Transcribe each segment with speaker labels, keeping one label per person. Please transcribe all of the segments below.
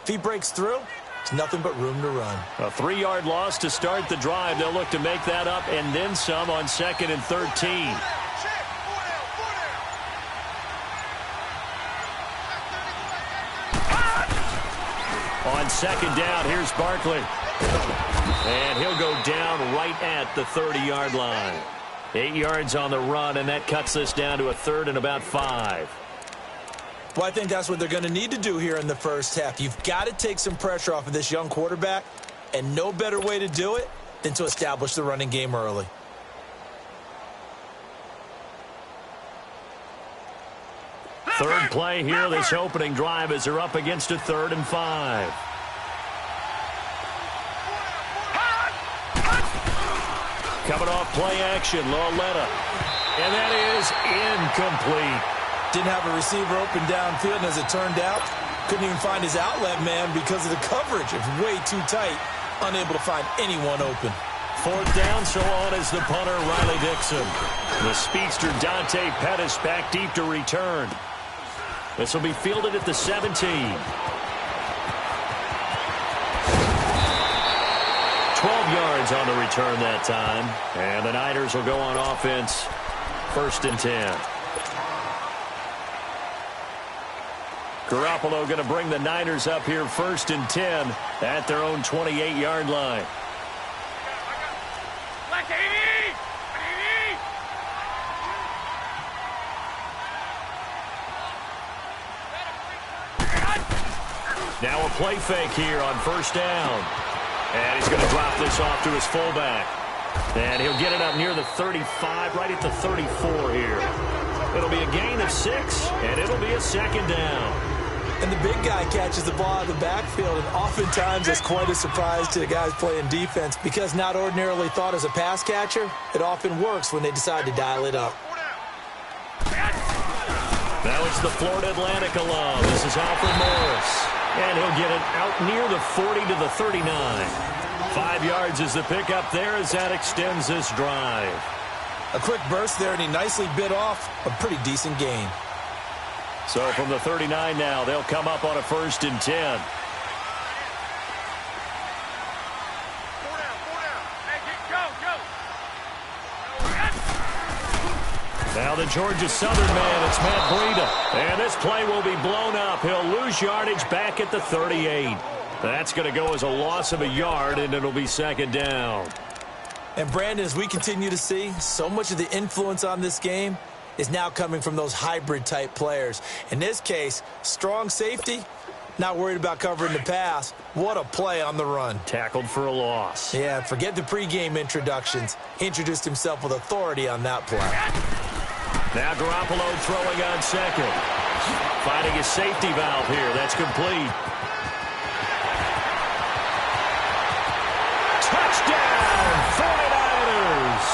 Speaker 1: If he breaks through, there's nothing but room to run.
Speaker 2: A 3-yard loss to start the drive. They'll look to make that up and then some on 2nd and 13. On 2nd down, here's Barkley. And he'll go down right at the 30-yard line. 8 yards on the run, and that cuts this down to a 3rd and about 5.
Speaker 1: Well, I think that's what they're going to need to do here in the first half. You've got to take some pressure off of this young quarterback, and no better way to do it than to establish the running game early.
Speaker 2: Third play here, this opening drive, as they're up against a 3rd and 5. Coming off play action, Lauletta. And that is incomplete.
Speaker 1: Didn't have a receiver open downfield, and as it turned out, couldn't even find his outlet man because of the coverage. It's way too tight, unable to find anyone open.
Speaker 2: 4th down, so on is the punter, Riley Dixon. The speedster, Dante Pettis, back deep to return. This will be fielded at the 17. 12 yards on the return that time. And the Niners will go on offense, 1st and 10. Garoppolo going to bring the Niners up here 1st and 10 at their own 28-yard line. Now a play fake here on 1st down. And he's going to drop this off to his fullback. And he'll get it up near the 35, right at the 34 here. It'll be a gain of 6, and it'll be a 2nd down.
Speaker 1: And the big guy catches the ball out of the backfield, and oftentimes it's quite a surprise to the guys playing defense because not ordinarily thought as a pass catcher, it often works when they decide to dial it up.
Speaker 2: Now it's the Florida Atlantic alum. This is Alfred Morris. And he'll get it out near the 40 to the 39. 5 yards is the pickup there as that extends this drive.
Speaker 1: A quick burst there, and he nicely bit off a pretty decent gain.
Speaker 2: So from the 39 now, they'll come up on a 1st and 10. Now the Georgia Southern man, it's Matt Breida. And this play will be blown up. He'll lose yardage back at the 38. That's going to go as a loss of a yard, and it'll be 2nd down.
Speaker 1: And Brandon, as we continue to see, so much of the influence on this game is now coming from those hybrid-type players. In this case, strong safety, not worried about covering the pass. What a play on the run.
Speaker 2: Tackled for a loss.
Speaker 1: Yeah, forget the pregame introductions. He introduced himself with authority on that play.
Speaker 2: Now Garoppolo throwing on 2nd. Finding a safety valve here. That's complete. Touchdown, 49ers.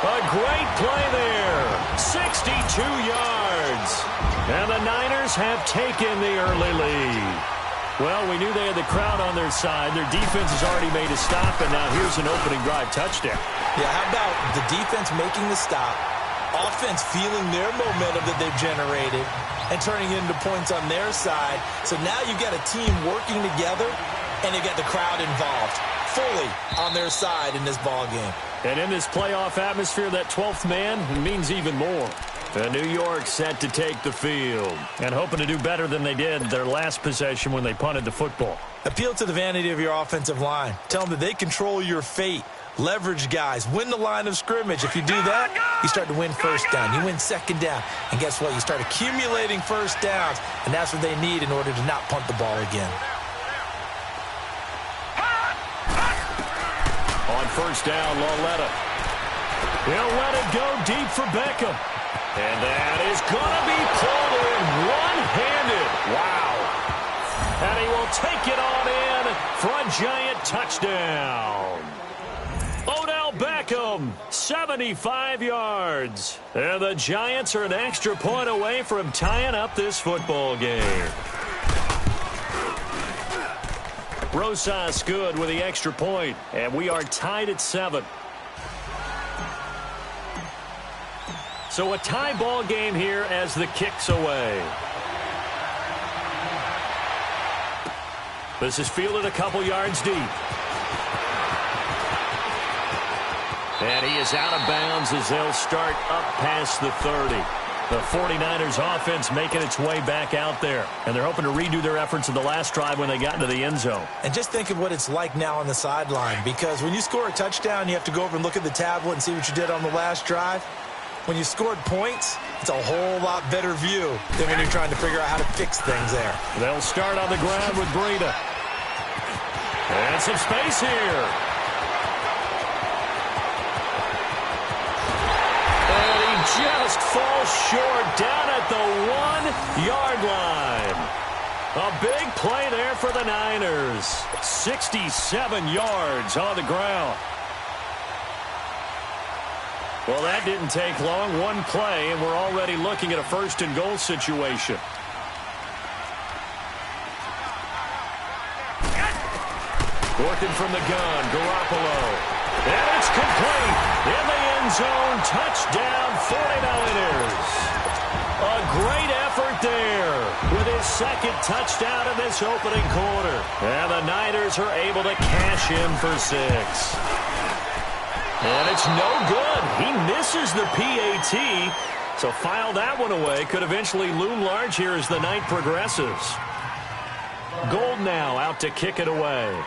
Speaker 2: A great play there. 62 yards. And the Niners have taken the early lead. Well, we knew they had the crowd on their side. Their defense has already made a stop, and now here's an opening drive touchdown.
Speaker 1: Yeah, how about the defense making the stop, offense feeling their momentum that they've generated, and turning it into points on their side. So now you've got a team working together, and you've got the crowd involved, fully on their side in this ball game.
Speaker 2: And in this playoff atmosphere, that 12th man means even more. And New York set to take the field and hoping to do better than they did their last possession when they punted the football.
Speaker 1: Appeal to the vanity of your offensive line. Tell them that they control your fate. Leverage guys. Win the line of scrimmage. If you do that, you start to win 1st down. You win 2nd down. And guess what? You start accumulating 1st downs. And that's what they need in order to not punt the ball again.
Speaker 2: On 1st down, Lauletta. He'll let it go deep for Beckham. And that is going to be pulled in one-handed. Wow. And he will take it on in for a giant touchdown. Odell Beckham, 75 yards. And the Giants are an extra point away from tying up this football game. Rosas good with the extra point, and we are tied at 7. So a tie ball game here as the kick's away. This is fielded a couple yards deep. And he is out of bounds as they'll start up past the 30. The 49ers offense making its way back out there. And they're hoping to redo their efforts in the last drive when they got into the end zone. And
Speaker 1: just think of what it's like now on the sideline. Because when you score a touchdown, you have to go over and look at the tablet and see what you did on the last drive. When you scored points, it's a whole lot better view than when you're trying to figure out how to fix things there.
Speaker 2: They'll start on the ground with Breida. And some space here. And he just falls short down at the 1-yard line. A big play there for the Niners. 67 yards on the ground. Well, that didn't take long. One play, and we're already looking at a first-and-goal situation. Working from the gun, Garoppolo. And it's complete. In the end zone, touchdown 49ers. A great effort there with his second touchdown in this opening quarter. And the Niners are able to cash in for 6. And it's no good. He misses the PAT. So file that one away. Could eventually loom large here as the night progresses. Gold now out to kick it away.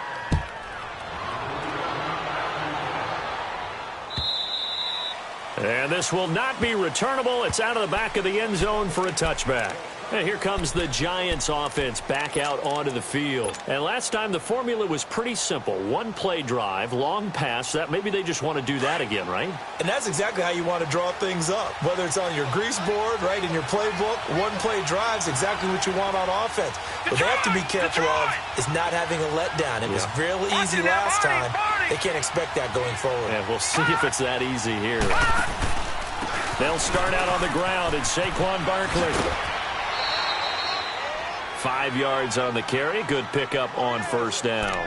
Speaker 2: And this will not be returnable. It's out of the back of the end zone for a touchback. And here comes the Giants offense back out onto the field. And last time the formula was pretty simple. One play drive, long pass. That maybe they just want to do that again, right?
Speaker 1: And that's exactly how you want to draw things up. Whether it's on your grease board, right, in your playbook, one play drive is exactly what you want on offense. What they have to be careful of is not having a letdown. It was real easy last time. They can't expect that going forward.
Speaker 2: Yeah, we'll see if it's that easy here. They'll start out on the ground, and Saquon Barkley. 5 yards on the carry. Good pickup on first down.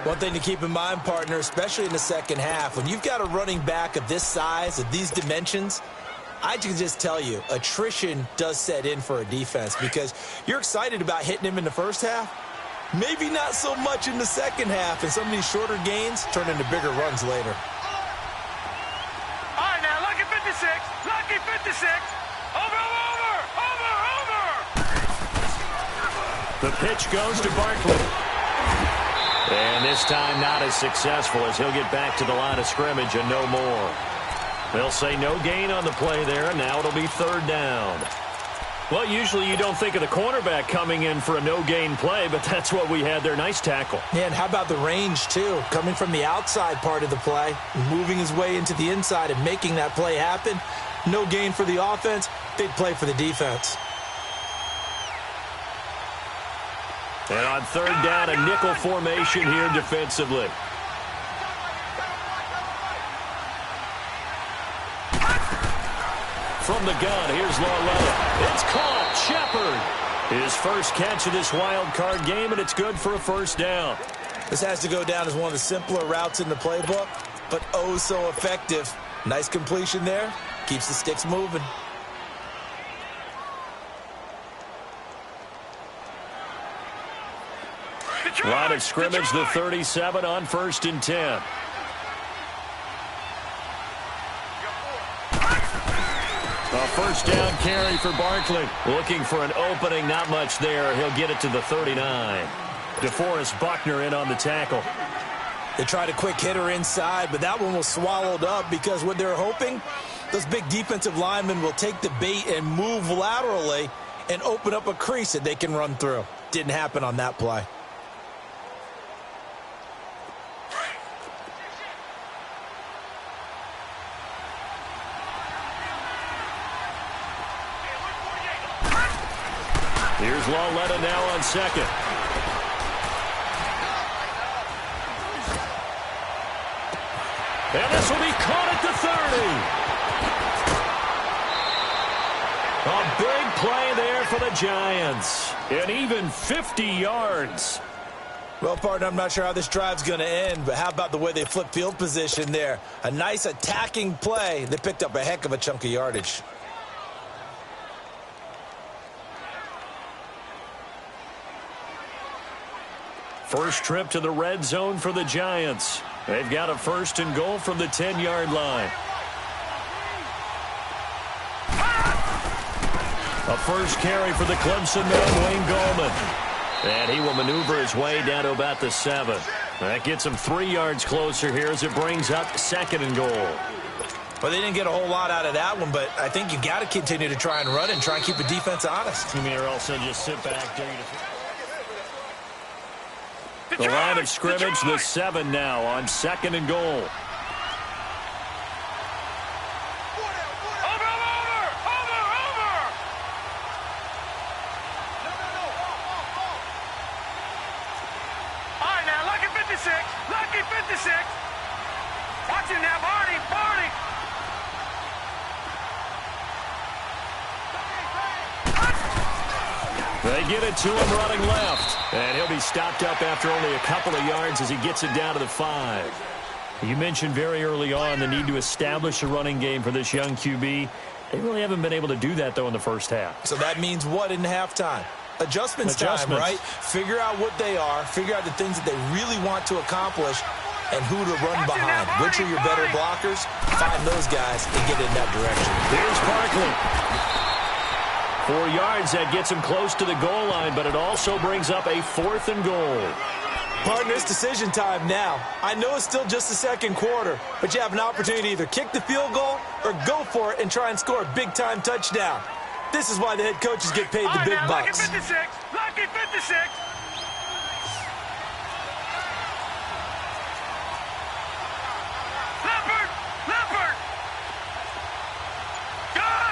Speaker 1: One thing to keep in mind, partner, especially in the second half, when you've got a running back of this size, of these dimensions, I can just tell you, attrition does set in for a defense because you're excited about hitting him in the first half. Maybe not so much in the second half, and some of these shorter gains turn into bigger runs later.
Speaker 3: All right, now, lucky 56. Lucky 56. Over.
Speaker 2: The pitch goes to Barkley. And this time not as successful as he'll get back to the line of scrimmage and no more. They'll say no gain on the play there, and now it'll be third down. Well, usually you don't think of the cornerback coming in for a no-gain play, but that's what we had there. Nice tackle.
Speaker 1: Yeah, and how about the range, too? Coming from the outside part of the play, moving his way into the inside and making that play happen. No gain for the offense, big play for the defense.
Speaker 2: And on third down, a nickel formation here defensively. From the gun, here's Lawletta. It's caught. Shepard. His first catch of this wild card game, and it's good for a first down.
Speaker 1: This has to go down as one of the simpler routes in the playbook, but oh so effective. Nice completion there. Keeps the sticks moving.
Speaker 2: Line of scrimmage, the 37 on 1st and 10. A first down carry for Barkley. Looking for an opening, not much there. He'll get it to the 39. DeForest Buckner in on the tackle.
Speaker 1: They tried a quick hitter inside, but that one was swallowed up because what they're hoping, those big defensive linemen will take the bait and move laterally and open up a crease that they can run through. Didn't happen on that play.
Speaker 2: Here's Lawletta now on second. And this will be caught at the 30. A big play there for the Giants. And even 50 yards.
Speaker 1: Well, partner, I'm not sure how this drive's going to end, but how about the way they flip field position there? A nice attacking play. They picked up a heck of a chunk of yardage.
Speaker 2: First trip to the red zone for the Giants. They've got a 1st and goal from the 10-yard line. A first carry for the Clemson man, Wayne Gallman. And he will maneuver his way down to about the 7. That gets him 3 yards closer here as it brings up 2nd and goal.
Speaker 1: Well, they didn't get a whole lot out of that one, but I think you got to continue to try and run and try and keep the defense honest.
Speaker 2: You mean or else they'll just sit back. The line of scrimmage, the 7 now on 2nd and goal.
Speaker 3: Lucky 56. Watch him now, Barney.
Speaker 2: They get it to him running left. And he'll be stopped up after only a couple of yards as he gets it down to the 5. You mentioned very early on the need to establish a running game for this young QB. They really haven't been able to do that, though, in the first half.
Speaker 1: So that means what in halftime? Adjustments time, right? Figure out what they are, figure out the things that they really want to accomplish, and who to run behind. Which are your better blockers? Find those guys and get in that direction.
Speaker 2: Here's Barkley. 4 yards, that gets him close to the goal line, but it also brings up a 4th and goal.
Speaker 1: Partner, it's decision time now. I know it's still just the second quarter, but you have an opportunity to either kick the field goal or go for it and try and score a big-time touchdown. This is why the head coaches get paid the big bucks.
Speaker 3: Lucky 56. Lucky 56. Leopard. Gone.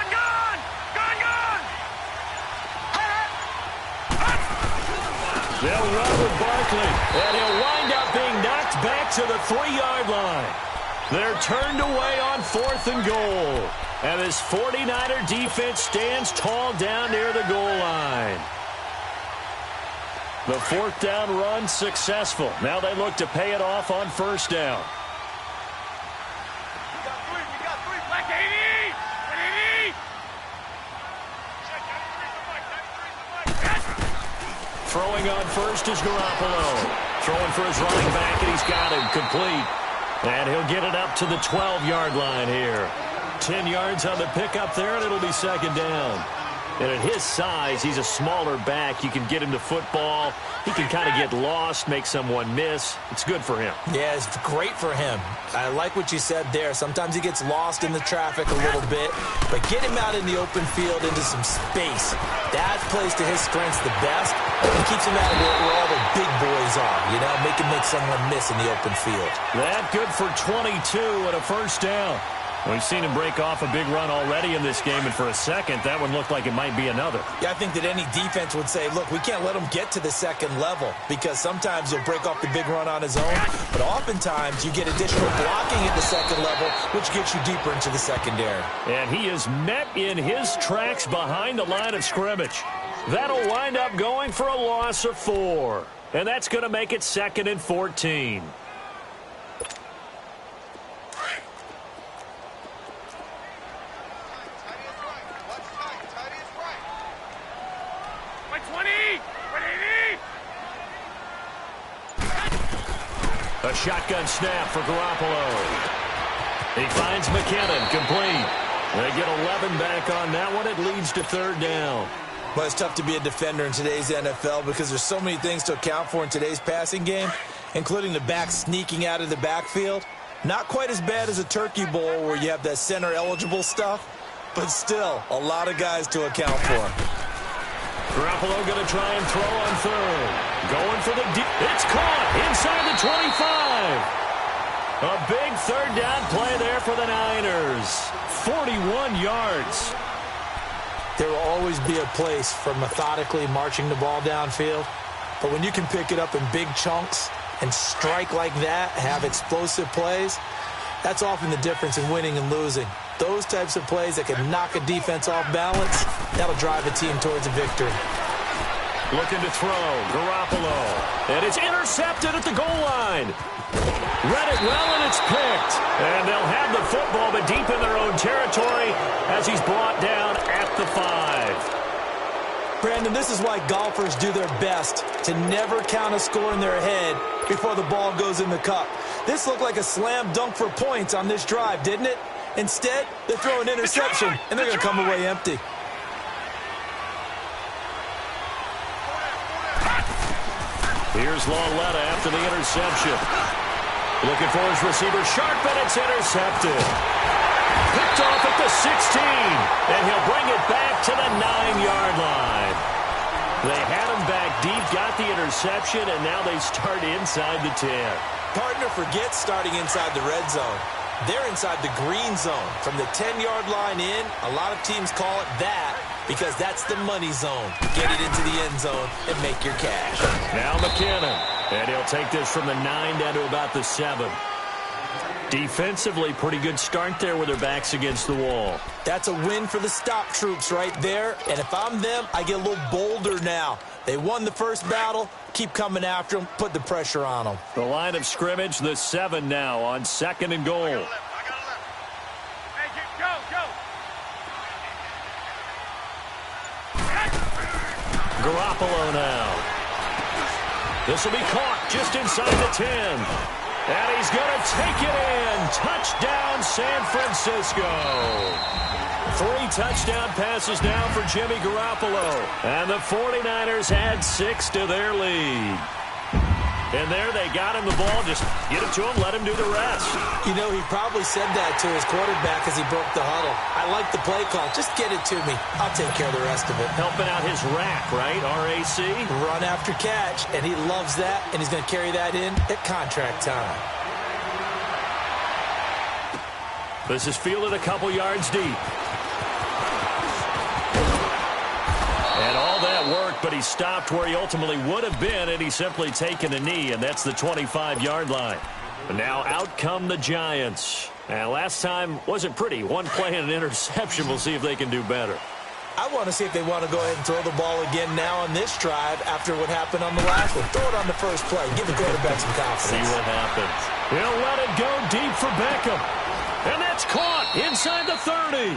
Speaker 2: They'll run with Barkley, and he'll wind up being knocked back to the 3-yard line. They're turned away on 4th and goal. And this 49er defense stands tall down near the goal line. The 4th down run successful. Now they look to pay it off on 1st down.
Speaker 3: We got three. Like 80.
Speaker 2: Throwing on 1st is Garoppolo. Throwing for his running back, and he's got him complete. And he'll get it up to the 12-yard line here. 10 yards on the pickup there, and it'll be 2nd down. And at his size, he's a smaller back. You can get him to football. He can kind of get lost, make someone miss. It's good for him.
Speaker 1: Yeah, it's great for him. I like what you said there. Sometimes he gets lost in the traffic a little bit, but get him out in the open field into some space. That plays to his strengths the best and keeps him out of where all the big boys are, you know, make him make someone miss in the open field.
Speaker 2: That good for 22 and a 1st down. We've seen him break off a big run already in this game, and for a second, that one looked like it might be another.
Speaker 1: Yeah, I think that any defense would say, look, we can't let him get to the 2nd level because sometimes he'll break off the big run on his own, but oftentimes you get additional blocking at the 2nd level, which gets you deeper into the secondary.
Speaker 2: And he is met in his tracks behind the line of scrimmage. That'll wind up going for a loss of 4, and that's going to make it 2nd and 14. A shotgun snap for Garoppolo. He finds McKinnon, complete. They get 11 back on that one. It leads to 3rd down.
Speaker 1: Well, it's tough to be a defender in today's NFL because there's so many things to account for in today's passing game, including the back sneaking out of the backfield. Not quite as bad as a turkey bowl where you have that center-eligible stuff, but still a lot of guys to account for.
Speaker 2: Garoppolo going to try and throw on 3rd. Going for the deep. It's caught inside the 25. A big 3rd down play there for the Niners. 41 yards.
Speaker 1: There will always be a place for methodically marching the ball downfield, but when you can pick it up in big chunks and strike like that, have explosive plays, that's often the difference in winning and losing. Those types of plays that can knock a defense off balance, that'll drive a team towards a victory.
Speaker 2: Looking to throw, Garoppolo. And it's intercepted at the goal line. Read it well, and it's picked. And they'll have the football, but deep in their own territory as he's brought down at the 5.
Speaker 1: Brandon, this is why golfers do their best to never count a score in their head before the ball goes in the cup. This looked like a slam dunk for points on this drive, didn't it? Instead, they throw an interception, and they're going to come away empty.
Speaker 2: Here's Lauletta after the interception. Looking for his receiver, sharp, and it's intercepted. Picked off at the 16, and he'll bring it back to the 9-yard line. They had him back deep, got the interception, and now they start inside the 10.
Speaker 1: Partner, forget starting inside the red zone. They're inside the green zone. From the 10-yard line in, a lot of teams call it that because that's the money zone. Get it into the end zone and make your cash.
Speaker 2: Now McKinnon, and he'll take this from the 9 down to about the 7. Defensively, pretty good start there with their backs against the wall.
Speaker 1: That's a win for the stop troops right there. And if I'm them, I get a little bolder now. They won the first battle. Keep coming after them. Put the pressure on them.
Speaker 2: The line of scrimmage, the 7 now on 2nd and goal.
Speaker 3: I got a left. Hey, go.
Speaker 2: Garoppolo now. This will be caught just inside the 10. And he's going to take it in. Touchdown, San Francisco. 3 touchdown passes now for Jimmy Garoppolo. And the 49ers add 6 to their lead. And there they got him the ball. Just get it to him, let him do the rest.
Speaker 1: You know, he probably said that to his quarterback as he broke the huddle. I like the play call. Just get it to me. I'll take care of the rest of it.
Speaker 2: Helping out his rack, right? RAC.
Speaker 1: Run after catch, and he loves that, and he's going to carry that in at contract time.
Speaker 2: This is fielded a couple yards deep. And all that worked, but he stopped where he ultimately would have been, and he's simply taken a knee, and that's the 25-yard line. And now out come the Giants. And last time wasn't pretty. One play and an interception. We'll see if they can do better.
Speaker 1: I want to see if they want to go ahead and throw the ball again now on this drive after what happened on the last one. Throw it on the first play. Give the quarterback some confidence.
Speaker 2: See what happens. He'll let it go deep for Beckham. And that's caught inside the 30.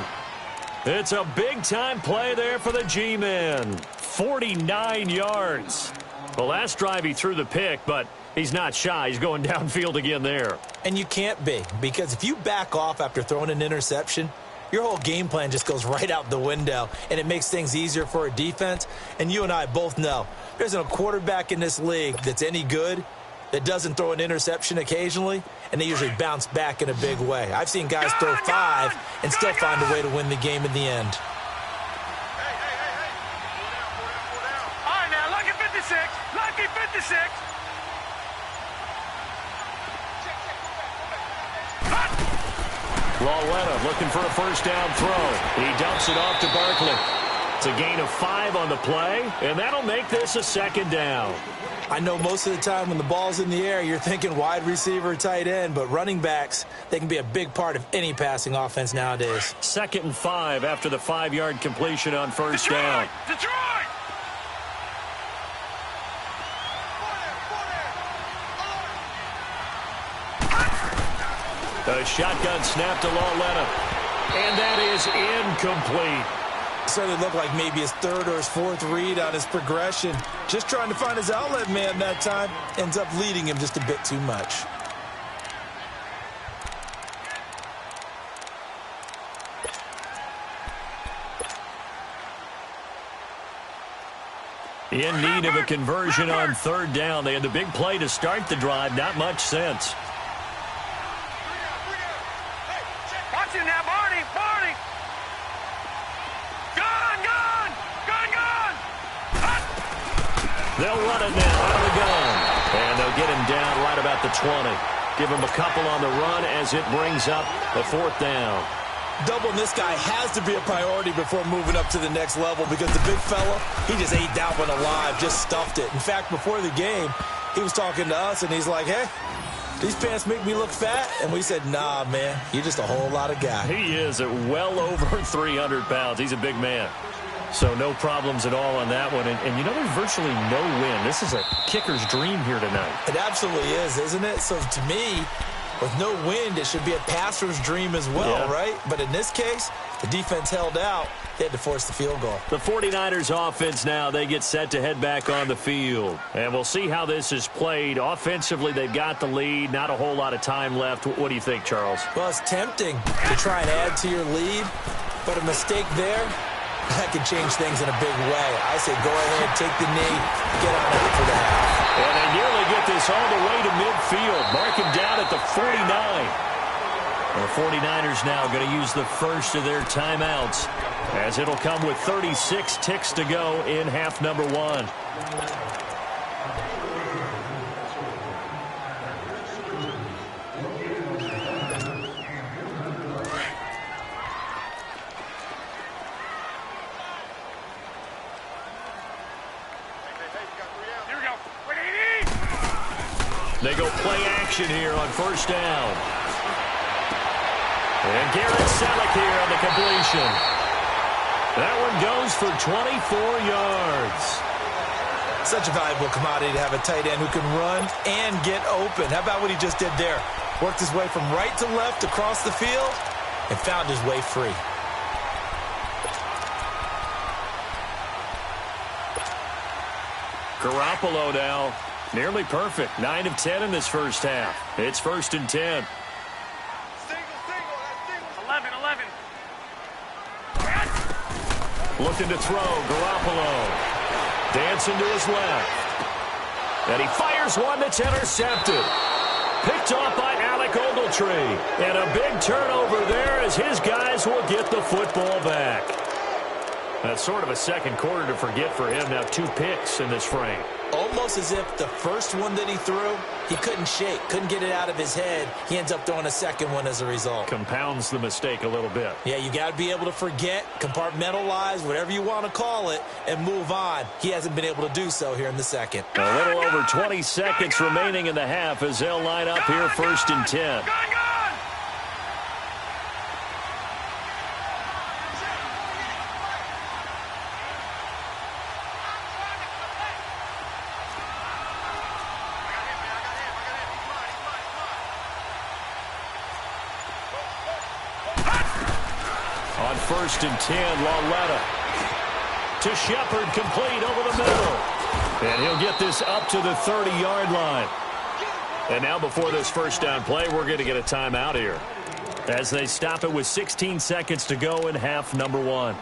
Speaker 2: It's a big-time play there for the G-men. 49 yards. The last drive he threw the pick, but he's not shy. He's going downfield again there.
Speaker 1: And you can't be, because if you back off after throwing an interception, your whole game plan just goes right out the window, and it makes things easier for a defense. And you and I both know there's a quarterback in this league that's any good that doesn't throw an interception occasionally, and they usually bounce back in a big way. I've seen guys throw 5 and still find a way to win the game in the end.
Speaker 3: Hey. All right, now, lucky 56. Lucky 56.
Speaker 2: Lauletta looking for a first down throw. He dumps it off to Barkley. It's a gain of 5 on the play, and that'll make this a 2nd down.
Speaker 1: I know most of the time when the ball's in the air, you're thinking wide receiver, tight end, but running backs, they can be a big part of any passing offense nowadays.
Speaker 2: 2nd and 5 after the 5-yard completion on first down.
Speaker 3: Detroit!
Speaker 2: A shotgun snap to Lauletta. And that is incomplete.
Speaker 1: Certainly looked like maybe his 3rd or his 4th read on his progression. Just trying to find his outlet man that time. Ends up leading him just a bit too much.
Speaker 2: In need of a conversion on 3rd down. They had the big play to start the drive. Not much sense.
Speaker 3: Watch it now, Barney!
Speaker 2: They'll run it now out of the gun. And they'll get him down right about the 20. Give him a couple on the run as it brings up the 4th down.
Speaker 1: Doubling this guy has to be a priority before moving up to the next level because the big fella, he just ate that one alive, just stuffed it. In fact, before the game, he was talking to us, and he's like, hey, these pants make me look fat. And we said, nah, man, you're just a whole lot of guy.
Speaker 2: He is at well over 300 pounds. He's a big man. So no problems at all on that one. And you know, there's virtually no win. This is a kicker's dream here tonight.
Speaker 1: It absolutely is, isn't it? So to me, With no wind, it should be a passer's dream as well, right? But in this case, the defense held out. They had to force the field goal.
Speaker 2: The 49ers offense now, they get set to head back on the field. And we'll see how this is played. Offensively, they've got the lead. Not a whole lot of time left. What do you think, Charles?
Speaker 1: Well, it's tempting to try and add to your lead, but a mistake there, that could change things in a big way. I say go ahead, take the knee, get on out for the half.
Speaker 2: And they nearly get this all the way to midfield. Mark him down at the 49. The 49ers now going to use the first of their timeouts, as it'll come with 36 ticks to go in half number 1. They go play action here on first down. And Garrett Selleck here on the completion. That one goes for 24 yards.
Speaker 1: Such a valuable commodity to have a tight end who can run and get open. How about what he just did there? Worked his way from right to left across the field and found his way free.
Speaker 2: Garoppolo now. Nearly perfect. 9 of 10 in this first half. It's 1st and 10.
Speaker 3: 11.
Speaker 2: Looking to throw. Garoppolo. Dancing to his left. And he fires one that's intercepted. Picked off by Alec Ogletree. And a big turnover there as his guys will get the football back. That's sort of a second quarter to forget for him. Now 2 picks in this frame.
Speaker 1: Almost as if the first one that he threw, he couldn't shake, couldn't get it out of his head. He ends up throwing a second one as a result.
Speaker 2: Compounds the mistake a little bit.
Speaker 1: Yeah, you got to be able to forget, compartmentalize, whatever you want to call it, and move on. He hasn't been able to do so here in the second.
Speaker 2: A little over 20 seconds remaining in the half as they'll line up here 1st and 10. On 1st and 10, Lauletta to Shepard, complete over the middle. And he'll get this up to the 30-yard line. And now before this first down play, we're going to get a timeout here, as they stop it with 16 seconds to go in half number 1.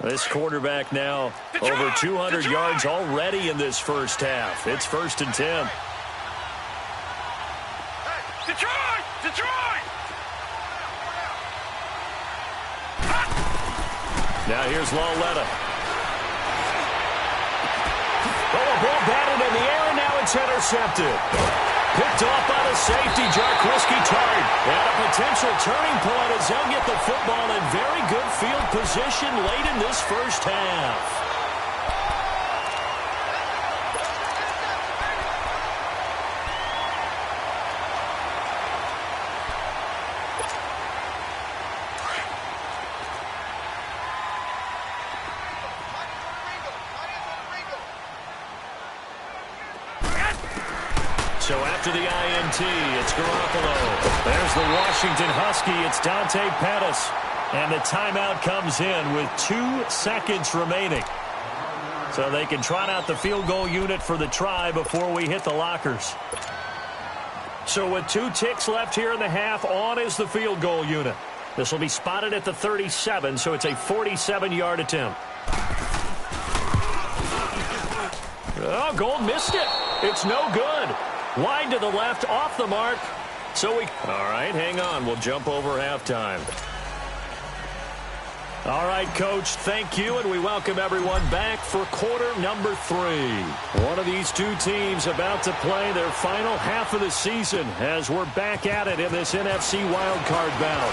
Speaker 2: This quarterback now over 200 yards already in this first half. It's 1st and 10.
Speaker 3: Detroit!
Speaker 2: Now here's Lauletta. Oh, a ball batted in the air, and now it's intercepted. Picked off by the safety, Jarquiski Tart. And a potential turning point as they'll get the football in very good field position late in this first half. So after the INT, it's Garoppolo. There's the Washington Husky. It's Dante Pettis. And the timeout comes in with 2 seconds remaining. So they can trot out the field goal unit for the try before we hit the lockers. So with 2 ticks left here in the half, on is the field goal unit. This will be spotted at the 37, so it's a 47-yard attempt. Oh, Gold missed it. It's no good. Wide to the left, off the mark. All right, hang on. We'll jump over halftime. All right, Coach, thank you, and we welcome everyone back for quarter number 3. One of these 2 teams about to play their final half of the season as we're back at it in this NFC wildcard bout.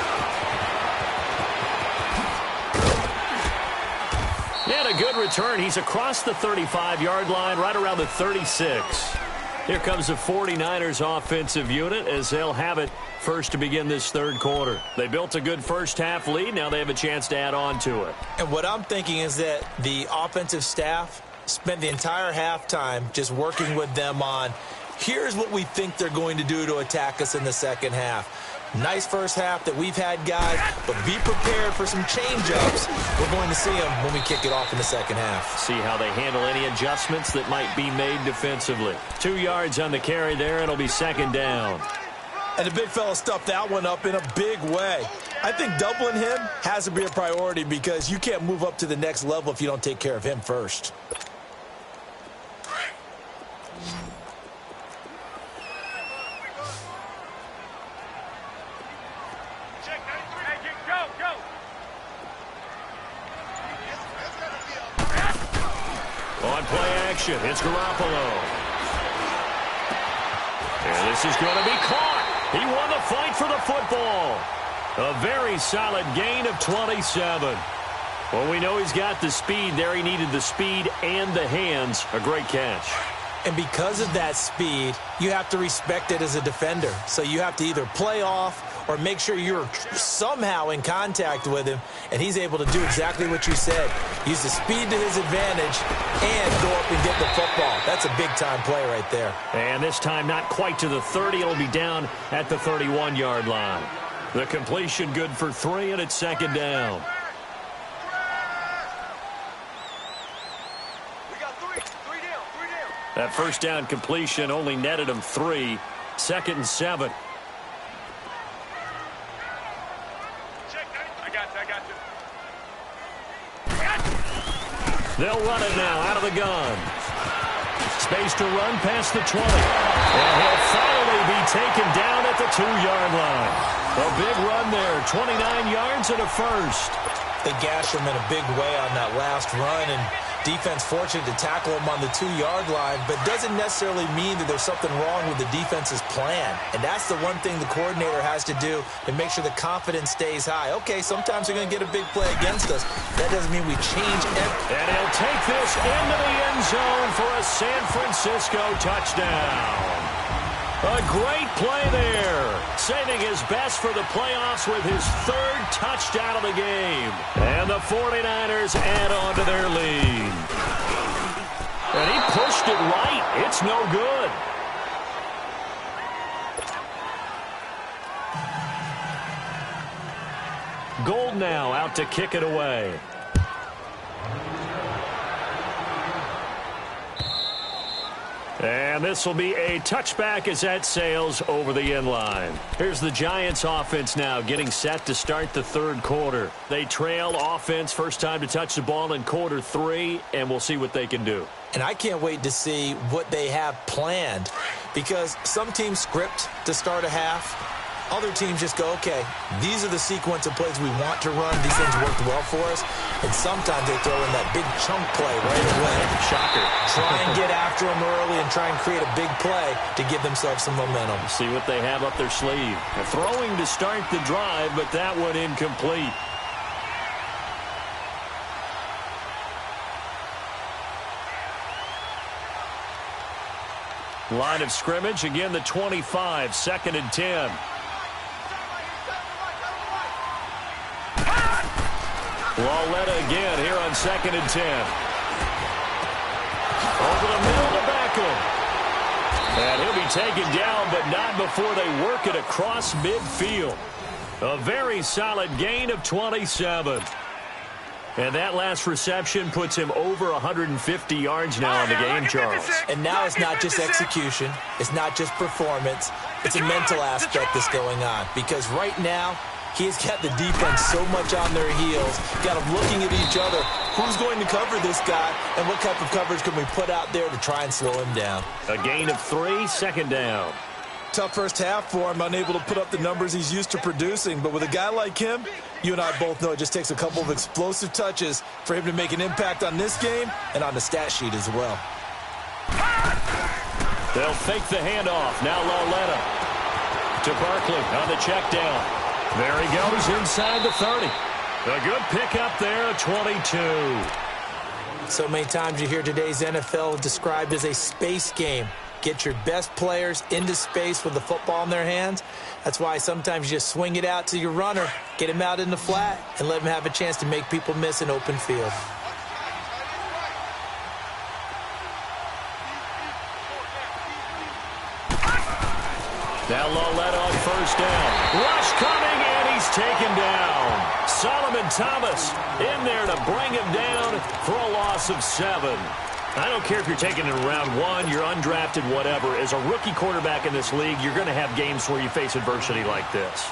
Speaker 2: And a good return. He's across the 35-yard line, right around the 36. Here comes the 49ers offensive unit as they'll have it first to begin this third quarter. They built a good first-half lead. Now they have a chance to add on to it.
Speaker 1: And what I'm thinking is that the offensive staff spent the entire halftime just working with them on, here's what we think they're going to do to attack us in the second half. Nice first half that we've had, guys, but be prepared for some change-ups. We're going to see them when we kick it off in the second half.
Speaker 2: See how they handle any adjustments that might be made defensively. 2 yards on the carry there, and it'll be second down.
Speaker 1: And the big fella stuffed that one up in a big way. I think doubling him has to be a priority because you can't move up to the next level if you don't take care of him first.
Speaker 2: On play action, it's Garoppolo. And this is going to be caught. He won the fight for the football. A very solid gain of 27. Well, we know he's got the speed there. He needed the speed and the hands. A great catch.
Speaker 1: And because of that speed, you have to respect it as a defender. So you have to either play off or make sure you're somehow in contact with him, and he's able to do exactly what you said. Use the speed to his advantage and go up and get the football. That's a big-time play right there.
Speaker 2: And this time not quite to the 30. It'll be down at the 31-yard line. The completion good for 3, and it's second down. That first down completion only netted him 3. Second and 7. They'll run it now out of the gun. Space to run past the 20. And he'll finally be taken down at the 2-yard line. A big run there, 29 yards and a first.
Speaker 1: They gashed him in a big way on that last run, and defense fortunate to tackle him on the 2-yard line, but doesn't necessarily mean that there's something wrong with the defense's plan. And that's the one thing the coordinator has to do to make sure the confidence stays high. Okay, sometimes they're going to get a big play against us. That doesn't mean we change everything.
Speaker 2: And he'll take this into the end zone for a San Francisco touchdown. A great play there, saving his best for the playoffs with his 3rd touchdown of the game. And the 49ers add on to their lead. And he pushed it right. It's no good. Gold now out to kick it away. And this will be a touchback as that sails over the end line. Here's the Giants offense now getting set to start the third quarter. They trail offense, first time to touch the ball in quarter 3, and we'll see what they can do.
Speaker 1: And I can't wait to see what they have planned, because some teams script to start a half. Other teams just go, okay, these are the sequence of plays we want to run. These things worked well for us. And sometimes they throw in that big chunk play right away.
Speaker 2: Shocker.
Speaker 1: Try and get after them early and try and create a big play to give themselves some momentum.
Speaker 2: See what they have up their sleeve. They're throwing to start the drive, but that one incomplete. Line of scrimmage, again the 25, second and 10. Lawletta again here on second and 10. Over the middle to Beckham. And he'll be taken down, but not before they work it across midfield. A very solid gain of 27. And that last reception puts him over 150 yards now on the game, Charles.
Speaker 1: And now it's not just execution. It's not just performance. It's a mental aspect that's going on. Because right now, he's got the defense so much on their heels, got them looking at each other. Who's going to cover this guy, and what type of coverage can we put out there to try and slow him down?
Speaker 2: A gain of 3, second down.
Speaker 1: Tough first half for him, unable to put up the numbers he's used to producing. But with a guy like him, you and I both know it just takes a couple of explosive touches for him to make an impact on this game and on the stat sheet as well.
Speaker 2: They'll fake the handoff. Now Lawletta to Barkley on the check down. There he goes inside the 30. A good pickup there, 22.
Speaker 1: So many times you hear today's NFL described as a space game. Get your best players into space with the football in their hands. That's why sometimes you just swing it out to your runner, get him out in the flat, and let him have a chance to make people miss an open field.
Speaker 2: Now Loletta on first down. Rush coming, and he's taken down. Solomon Thomas in there to bring him down for a loss of 7. I don't care if you're taking it in round 1, you're undrafted, whatever. As a rookie quarterback in this league, you're going to have games where you face adversity like this.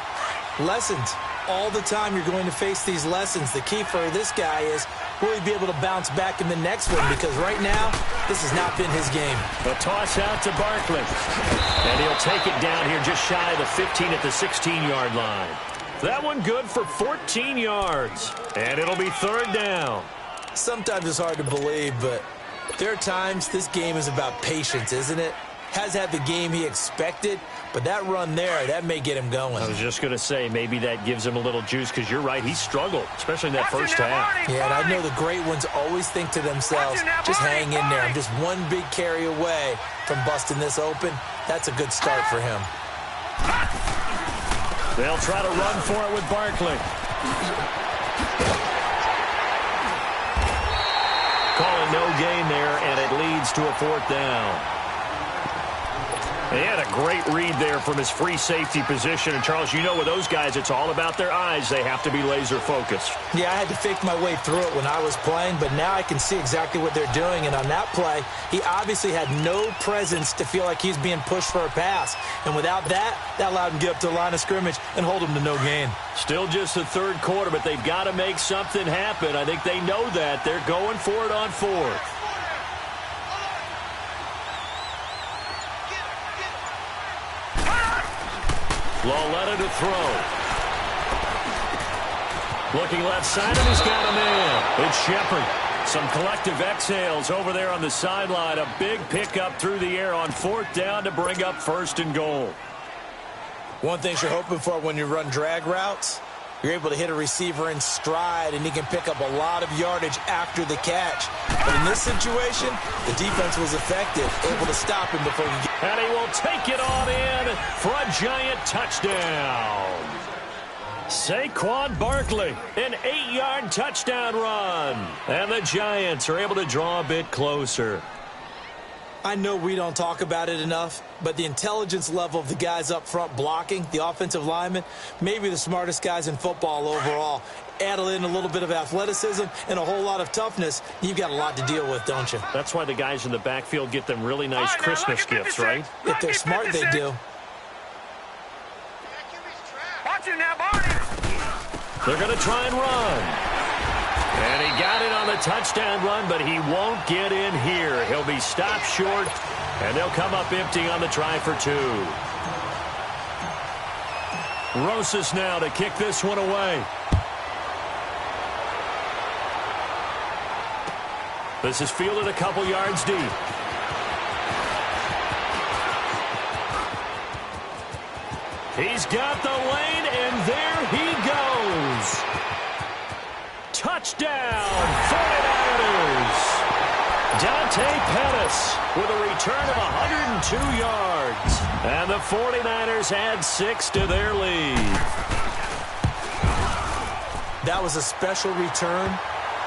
Speaker 1: Lessons. All the time you're going to face these lessons. The key for this guy is, will he be able to bounce back in the next one? Because right now, this has not been his game.
Speaker 2: A toss out to Barkley. And he'll take it down here just shy of the 15 at the 16-yard line. That one good for 14 yards. And it'll be third down.
Speaker 1: Sometimes it's hard to believe, but there are times this game is about patience, isn't it? Has had the game he expected, but that run there, that may get him going.
Speaker 2: I was just going to say, maybe that gives him a little juice, because you're right, he struggled, especially in that first half.
Speaker 1: Yeah, and I know the great ones always think to themselves, just hang in there. I'm just one big carry away from busting this open. That's a good start for him.
Speaker 2: They'll try to run for it with Barkley. Call it no gain there, and it leads to a fourth down. He had a great read there from his free safety position. And, Charles, you know with those guys, it's all about their eyes. They have to be laser-focused.
Speaker 1: Yeah, I had to fake my way through it when I was playing, but now I can see exactly what they're doing. And on that play, he obviously had no presence to feel like he's being pushed for a pass. And without that, that allowed him to get up to the line of scrimmage and hold him to no gain. Still
Speaker 2: just the third quarter, but they've got to make something happen. I think they know that. They're going for it on fourth. Loletta to throw. Looking left side, and he's got a man. It's Shepard. Some collective exhales over there on the sideline. A big pickup through the air on fourth down to bring up first and goal.
Speaker 1: One thing you're hoping for when you run drag routes, you're able to hit a receiver in stride, and he can pick up a lot of yardage after the catch. But in this situation, the defense was effective, able to stop him before he gets...
Speaker 2: And he will take it on in for a giant touchdown. Saquon Barkley, an 8-yard touchdown run. And the Giants are able to draw a bit closer.
Speaker 1: I know we don't talk about it enough, but the intelligence level of the guys up front blocking, the offensive linemen, maybe the smartest guys in football overall. Add in a little bit of athleticism and a whole lot of toughness, you've got a lot to deal with, don't you?
Speaker 2: That's why the guys in the backfield get them really nice Christmas gifts, right?
Speaker 1: If they're smart, they do.
Speaker 3: Watch it now, Barney.
Speaker 2: They're going to try and run. And he got it on the touchdown run, but he won't get in here. He'll be stopped short, and they'll come up empty on the try for 2. Rosas now to kick this one away. This is fielded a couple yards deep. He's got the lane, and there he goes. Touchdown, 49ers. Dante Pettis with a return of 102 yards. And the 49ers add 6 to their lead.
Speaker 1: That was a special return,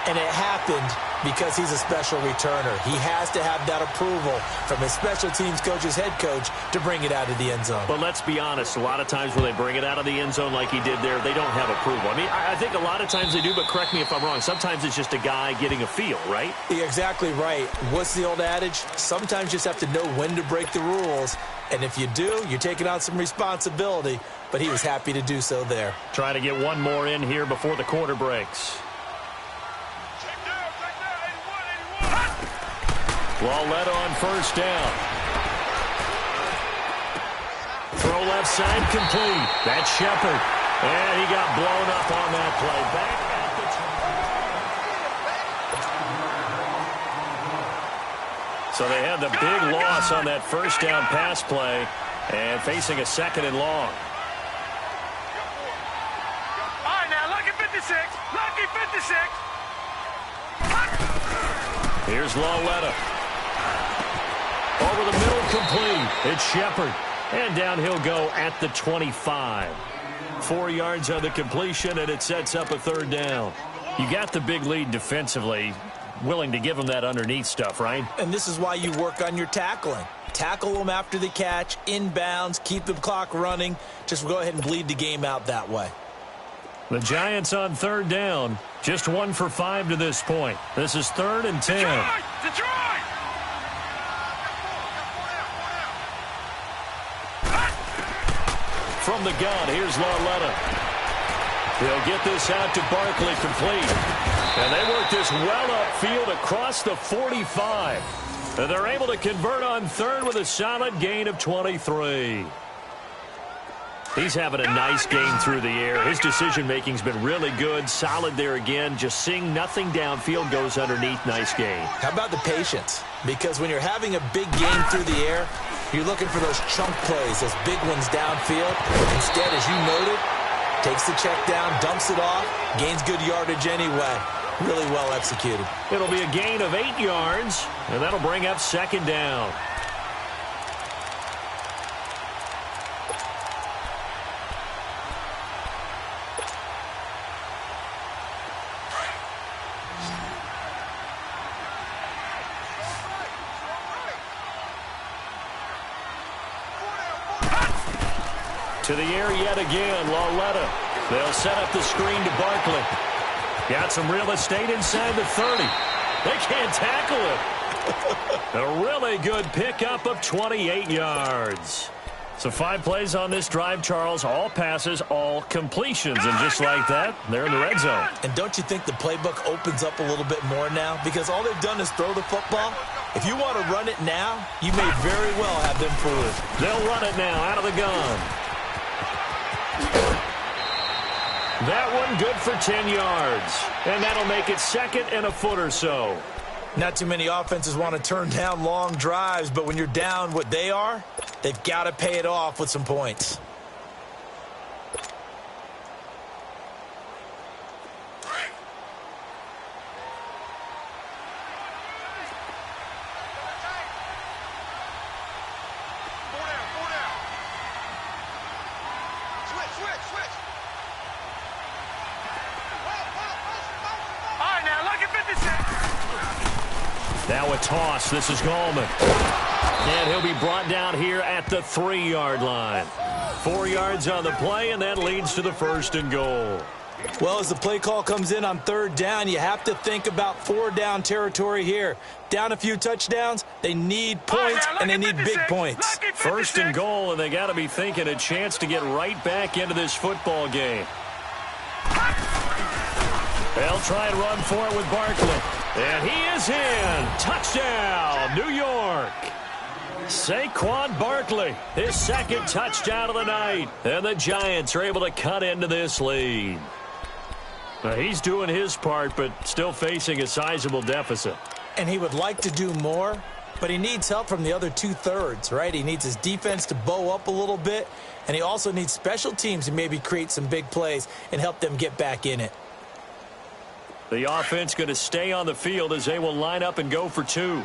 Speaker 1: and it happened because he's a special returner. He has to have that approval from his special teams coach's head coach to bring it out of the end zone.
Speaker 2: But let's be honest, a lot of times when they bring it out of the end zone like he did there, they don't have approval. I mean, I think a lot of times they do, but correct me if I'm wrong. Sometimes it's just a guy getting a feel, right?
Speaker 1: You're exactly right. What's the old adage? Sometimes you just have to know when to break the rules. And if you do, you're taking on some responsibility. But he was happy to do so there.
Speaker 2: Trying to get one more in here before the quarter breaks. Loletta on first down. Throw left side complete. That's Shepard. And he got blown up on that play. Back at the... So they had the big loss on that first down pass play and facing a second and long.
Speaker 3: All right, now, lucky 56. Lucky 56.
Speaker 2: Here's Loletta. Over the middle, complete. It's Shepard. And down he'll go at the 25. 4 yards on the completion, and it sets up a third down. You got the big lead defensively. Willing to give them that underneath stuff, right?
Speaker 1: And this is why you work on your tackling. Tackle them after the catch, inbounds, keep the clock running. Just go ahead and bleed the game out that way.
Speaker 2: The Giants on third down. Just 1 for 5 to this point. This is 3rd and 10.
Speaker 3: Detroit!
Speaker 2: From the gun, here's Lauletta. He'll get this out to Barkley, complete. And they work this well upfield across the 45. And they're able to convert on third with a solid gain of 23. He's having a nice game through the air. His decision-making's been really good. Solid there again. Just seeing nothing downfield, goes underneath. Nice game.
Speaker 1: How about the patience? Because when you're having a big game through the air, you're looking for those chunk plays, those big ones downfield. Instead, as you noted, takes the check down, dumps it off, gains good yardage anyway. Really well executed.
Speaker 2: It'll be a gain of 8 yards, and that'll bring up 2nd down. To the air yet again, Lauletta. They'll set up the screen to Barkley. Got some real estate inside the 30. They can't tackle it. A really good pickup of 28 yards. So 5 plays on this drive, Charles. All passes, all completions. And just like that, they're in the red zone.
Speaker 1: And don't you think the playbook opens up a little bit more now? Because all they've done is throw the football. If you want to run it now, you may very well have them fooled.
Speaker 2: They'll run it now out of the gun. That one good for 10 yards. And that'll make it 2nd and a foot or so.
Speaker 1: Not too many offenses want to turn down long drives, but when you're down what they are, they've got to pay it off with some points.
Speaker 2: Now a toss. This is Gallman. And he'll be brought down here at the 3-yard line. 4 yards on the play, and that leads to the 1st and goal.
Speaker 1: Well, as the play call comes in on 3rd down, you have to think about 4-down territory here. Down a few touchdowns, they need points, and they need big points.
Speaker 2: 1st and goal, and they got to be thinking a chance to get right back into this football game. They'll try and run for it with Barkley. And he is in. Touchdown, New York. Saquon Barkley, his 2nd touchdown of the night. And the Giants are able to cut into this lead. Now, he's doing his part, but still facing a sizable deficit.
Speaker 1: And he would like to do more, but he needs help from the other 2/3, right? He needs his defense to bow up a little bit, and he also needs special teams to maybe create some big plays and help them get back in it.
Speaker 2: The offense going to stay on the field as they will line up and go for 2.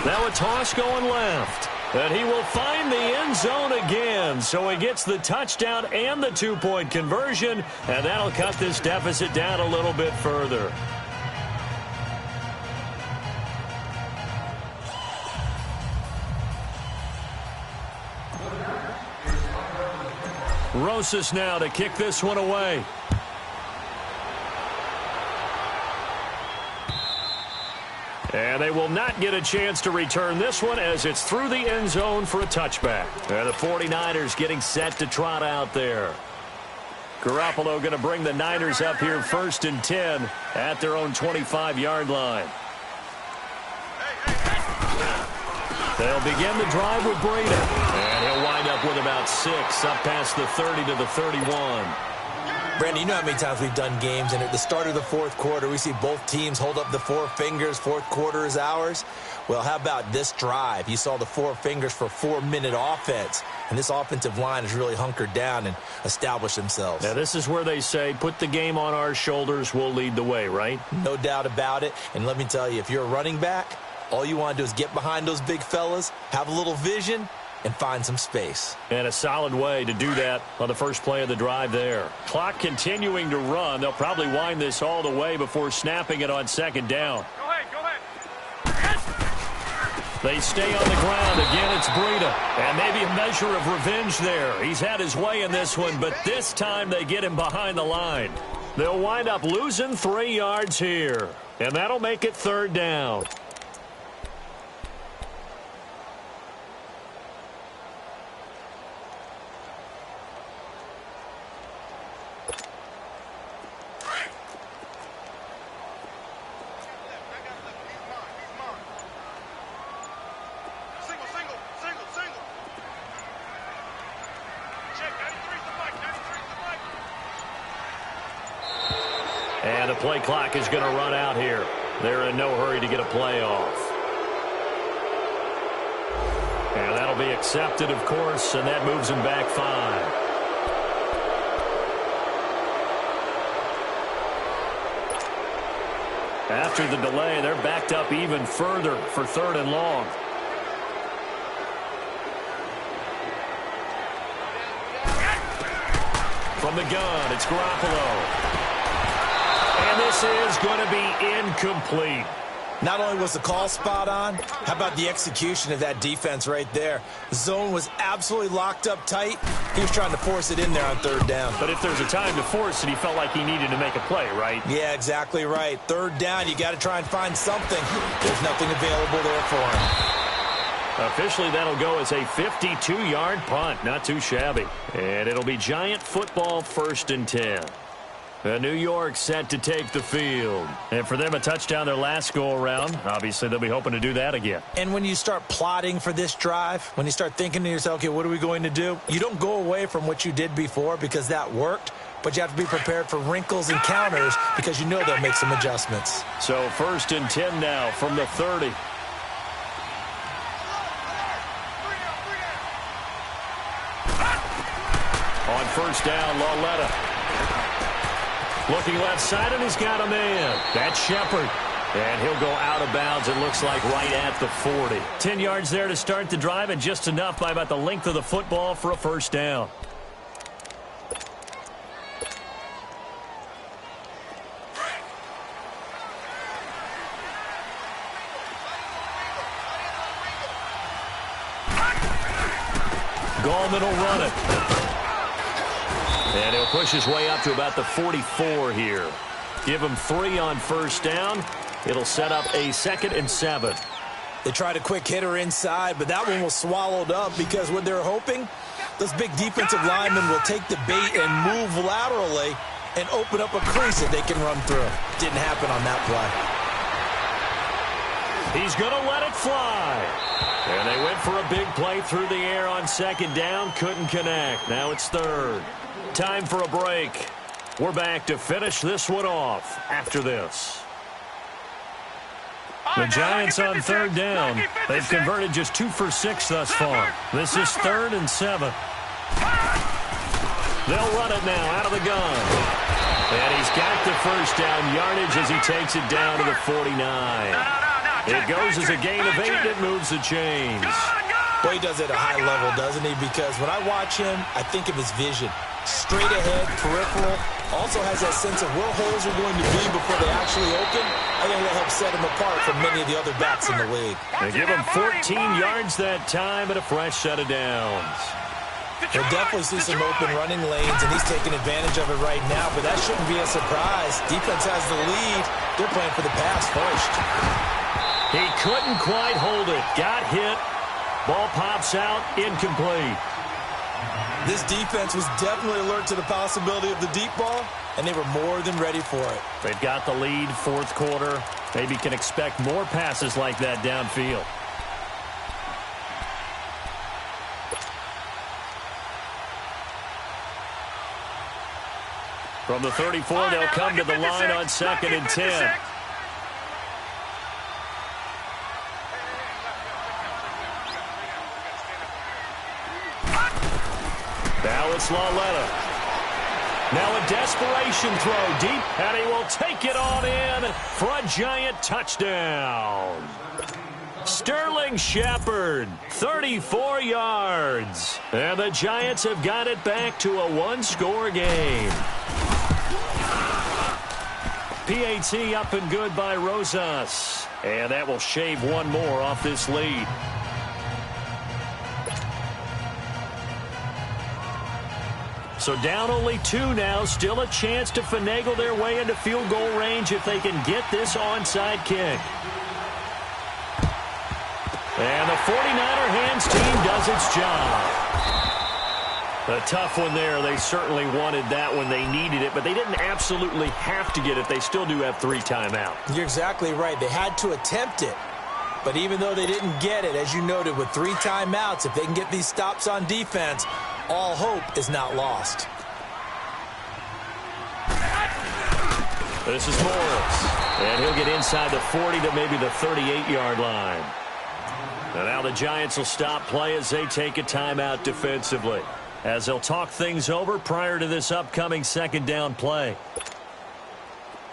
Speaker 2: Now a toss going left. And he will find the end zone again. So he gets the touchdown and the 2-point conversion. And that'll cut this deficit down a little bit further. Rosas now to kick this one away. And they will not get a chance to return this one as it's through the end zone for a touchback. And the 49ers getting set to trot out there. Garoppolo going to bring the Niners up here 1st and 10 at their own 25-yard line. They'll begin the drive with Breida. And he'll wind up with about 6 up past the 30 to the 31.
Speaker 1: Brandon, you know how many times we've done games, and at the start of the fourth quarter, we see both teams hold up the four fingers, fourth quarter is ours. Well, how about this drive? You saw the four fingers for 4-minute offense, and this offensive line has really hunkered down and established themselves.
Speaker 2: Now, this is where they say, put the game on our shoulders, we'll lead the way, right?
Speaker 1: No doubt about it, and let me tell you, if you're a running back, all you want to do is get behind those big fellas, have a little vision, and find some space.
Speaker 2: And a solid way to do that on the first play of the drive there. Clock continuing to run. They'll probably wind this all the way before snapping it on second down.
Speaker 3: Go ahead, go ahead.
Speaker 2: They stay on the ground. Again, it's Breida. And maybe a measure of revenge there. He's had his way in this one, but this time they get him behind the line. They'll wind up losing 3 yards here. And that'll make it third down. And the play clock is going to run out here. They're in no hurry to get a play off. And that'll be accepted, of course, and that moves them back 5. After the delay, they're backed up even further for 3rd and long. From the gun, it's Garoppolo. And this is going to be incomplete.
Speaker 1: Not only was the call spot on, how about the execution of that defense right there? The zone was absolutely locked up tight. He was trying to force it in there on 3rd down.
Speaker 2: But if there's a time to force it, he felt like he needed to make a play, right?
Speaker 1: Yeah, exactly right. 3rd down, you got to try and find something. There's nothing available there for him.
Speaker 2: Officially, that'll go as a 52-yard punt. Not too shabby. And it'll be Giant football 1st and 10. New York set to take the field. And for them, a touchdown their last go-around. Obviously, they'll be hoping to do that again.
Speaker 1: And when you start plotting for this drive, when you start thinking to yourself, okay, what are we going to do? You don't go away from what you did before because that worked, but you have to be prepared for wrinkles and counters because you know they'll make some adjustments.
Speaker 2: So 1st and 10 now from the 30. On 1st down, Lauletta. Looking left side, and he's got a man. That's Shepard. And he'll go out of bounds, it looks like, right at the 40. 10 yards there to start the drive, and just enough by about the length of the football for a 1st down. Gallman will run it. And he'll push his way up to about the 44 here. Give him 3 on 1st down. It'll set up a 2nd and 7.
Speaker 1: They tried a quick hitter inside, but that one was swallowed up because what they're hoping, those big defensive linemen will take the bait and move laterally and open up a crease that they can run through. Didn't happen on that
Speaker 2: play. He's going to let it fly. And they went for a big play through the air on 2nd down. Couldn't connect. Now it's 3rd. Time for a break. We're back to finish this one off after this. The Giants on 3rd down. They've converted just 2 for 6 thus far. This is 3rd and 7. They'll run it now out of the gun. And he's got the 1st down yardage as he takes it down to the 49. It goes as a gain of 8. It moves the chains.
Speaker 1: Well, he does it at a high level, doesn't he? Because when I watch him, I think of his vision. Straight ahead, peripheral. Also has that sense of where holes are going to be before they actually open. I think that helps set him apart from many of the other backs in the league.
Speaker 2: They give him 14 yards that time and a fresh set of downs.
Speaker 1: He'll definitely see some open running lanes, and he's taking advantage of it right now, but that shouldn't be a surprise. Defense has the lead. They're playing for the pass first.
Speaker 2: He couldn't quite hold it. Got hit. Ball pops out. Incomplete.
Speaker 1: This defense was definitely alert to the possibility of the deep ball, and they were more than ready for it.
Speaker 2: They've got the lead, 4th quarter. Maybe can expect more passes like that downfield. From the 34, they'll come to the line on 2nd and 10. Now it's Lauletta. Now a desperation throw deep, and he will take it on in for a giant touchdown. Sterling Shepard, 34 yards. And the Giants have got it back to a one-score game. PAT up and good by Rosas. And that will shave one more off this lead. So down only 2 now. Still a chance to finagle their way into field goal range if they can get this onside kick. And the 49er hands team does its job. A tough one there. They certainly wanted that when they needed it, but they didn't absolutely have to get it. They still do have 3 timeouts.
Speaker 1: You're exactly right. They had to attempt it. But even though they didn't get it, as you noted, with 3 timeouts, if they can get these stops on defense, all hope is not lost.
Speaker 2: This is Morris. And he'll get inside the 40 to maybe the 38-yard line. And now the Giants will stop play as they take a timeout defensively, as they'll talk things over prior to this upcoming 2nd down play.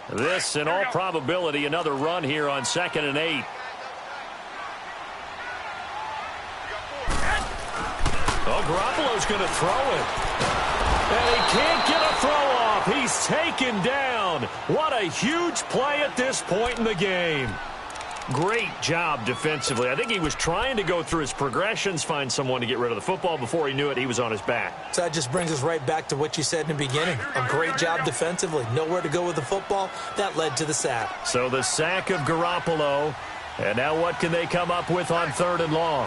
Speaker 2: This, in all probability, another run here on 2nd and 8. Oh, Garoppolo's going to throw it. And he can't get a throw off. He's taken down. What a huge play at this point in the game. Great job defensively. I think he was trying to go through his progressions, find someone to get rid of the football. Before he knew it, he was on his back.
Speaker 1: So that just brings us right back to what you said in the beginning. A great job defensively. Nowhere to go with the football. That led to the sack.
Speaker 2: So the sack of Garoppolo. And now what can they come up with on 3rd and long?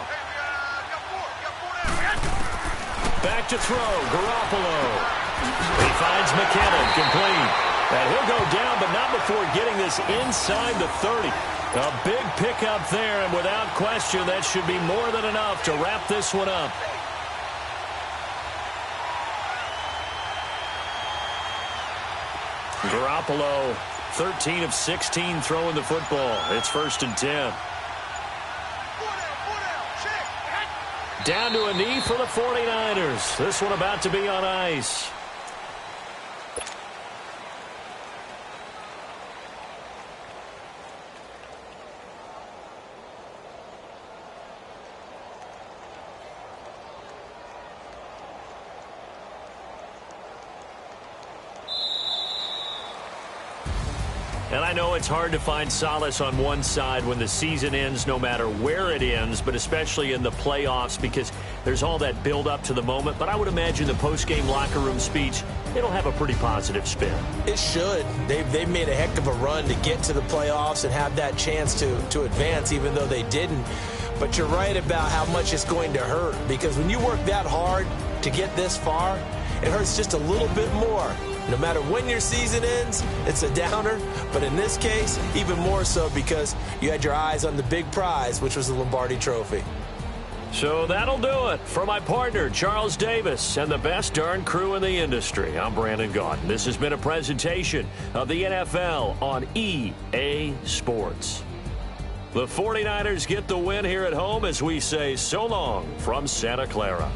Speaker 2: Back to throw. Garoppolo. He finds McKinnon. Complete. And he'll go down, but not before getting this inside the 30. A big pickup there, and without question, that should be more than enough to wrap this one up. Garoppolo, 13 of 16 throwing the football. It's 1st and 10. Down to a knee for the 49ers. This one about to be on ice. And I know it's hard to find solace on one side when the season ends, no matter where it ends, but especially in the playoffs, because there's all that build up to the moment. But I would imagine the post-game locker room speech, it'll have a pretty positive spin.
Speaker 1: It should. They've made a heck of a run to get to the playoffs and have that chance to advance, even though they didn't. But you're right about how much it's going to hurt, because when you work that hard to get this far, it hurts just a little bit more. No matter when your season ends, it's a downer. But in this case, even more so because you had your eyes on the big prize, which was the Lombardi Trophy.
Speaker 2: So that'll do it. For my partner, Charles Davis, and the best darn crew in the industry, I'm Brandon Gaudin. This has been a presentation of the NFL on EA Sports. The 49ers get the win here at home as we say so long from Santa Clara.